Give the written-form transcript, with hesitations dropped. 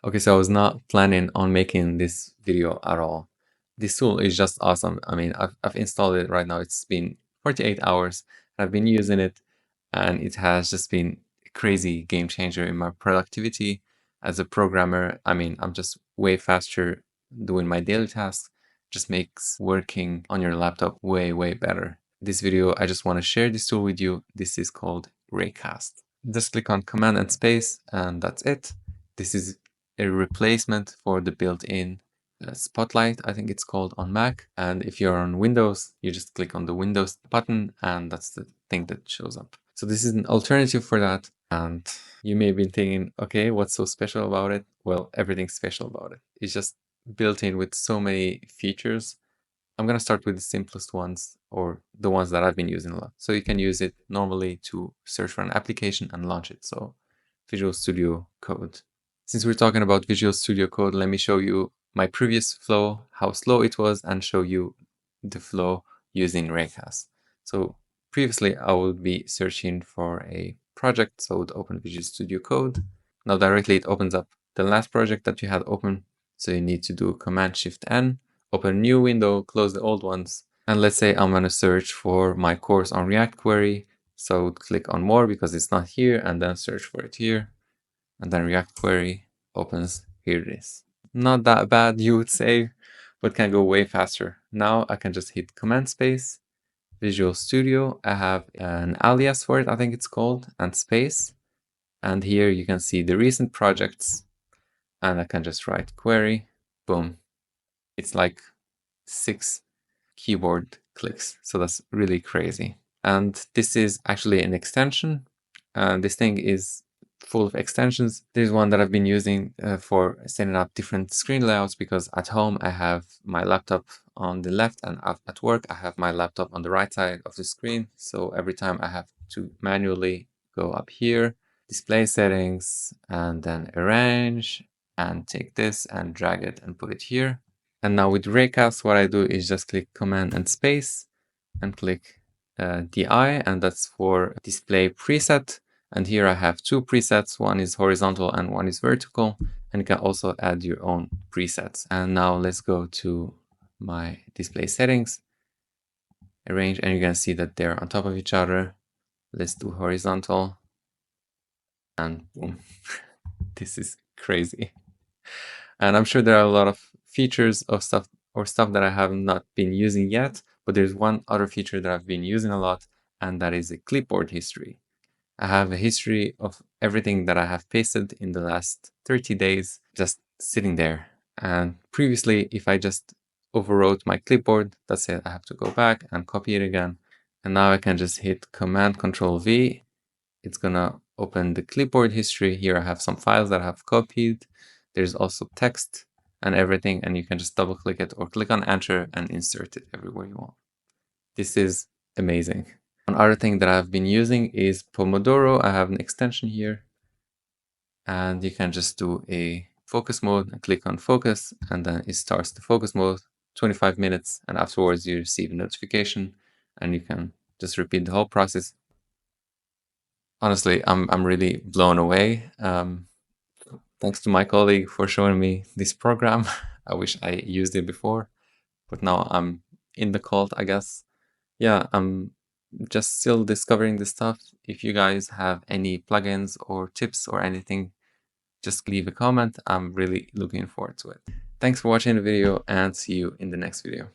Okay, so I was not planning on making this video at all. This tool is just awesome. I mean, I've installed it right now. It's been 48 hours. I've been using it, and it has just been a crazy game changer in my productivity as a programmer. I mean, I'm just way faster doing my daily tasks. Just makes working on your laptop way, way better. This video, I just want to share this tool with you. This is called RayCast. Just click on Command and Space, and that's it. This is a replacement for the built-in Spotlight, I think it's called on Mac. And if you're on Windows, you just click on the Windows button and that's the thing that shows up. So this is an alternative for that. And you may be thinking, okay, what's so special about it? Well, everything's special about it. It's just built in with so many features. I'm going to start with the simplest ones, or the ones that I've been using a lot. So you can use it normally to search for an application and launch it. So Visual Studio Code. Since we're talking about Visual Studio Code, let me show you my previous flow, how slow it was, and show you the flow using RayCast. So previously I would be searching for a project, so I would open Visual Studio Code. Now directly it opens up the last project that you had open. So you need to do Command-Shift-N, open a new window, close the old ones. And let's say I'm going to search for my course on React Query. So click on more because it's not here, and then search for it here. And then React Query opens. Here it is. Not that bad, you would say, but can go way faster. Now I can just hit Command Space, Visual Studio. I have an alias for it, I think it's called, and space. And here you can see the recent projects. And I can just write query, boom. It's like 6 keyboard clicks. So that's really crazy. And this is actually an extension. This thing is full of extensions. There's one that I've been using for setting up different screen layouts, because at home I have my laptop on the left, and at work I have my laptop on the right side of the screen. So every time I have to manually go up here, display settings, and then arrange, and take this and drag it and put it here. And now with RayCast, what I do is just click Command and Space and click DI, and that's for display preset. And here I have 2 presets. One is horizontal and one is vertical. And you can also add your own presets. And now let's go to my display settings, arrange, and you're going to see that they're on top of each other. Let's do horizontal, and boom. This is crazy. And I'm sure there are a lot of features of stuff that I have not been using yet, but there's one other feature that I've been using a lot, and that is a clipboard history. I have a history of everything that I have pasted in the last 30 days just sitting there. And previously, if I just overwrote my clipboard, that's it. I have to go back and copy it again. And now I can just hit Command-Control-V. It's gonna open the clipboard history. Here I have some files that I have copied. There's also text and everything, and you can just double click it or click on enter and insert it everywhere you want. This is amazing. One other thing that I've been using is Pomodoro. I have an extension here, and you can just do a focus mode and click on focus, and then it starts the focus mode, 25 minutes, and afterwards you receive a notification, and you can just repeat the whole process. Honestly, I'm really blown away. Thanks to my colleague for showing me this program. I wish I used it before, but now I'm in the cult, I guess. Yeah, I'm just still discovering this stuff. If you guys have any plugins or tips or anything, just leave a comment. I'm really looking forward to it. Thanks for watching the video, and see you in the next video.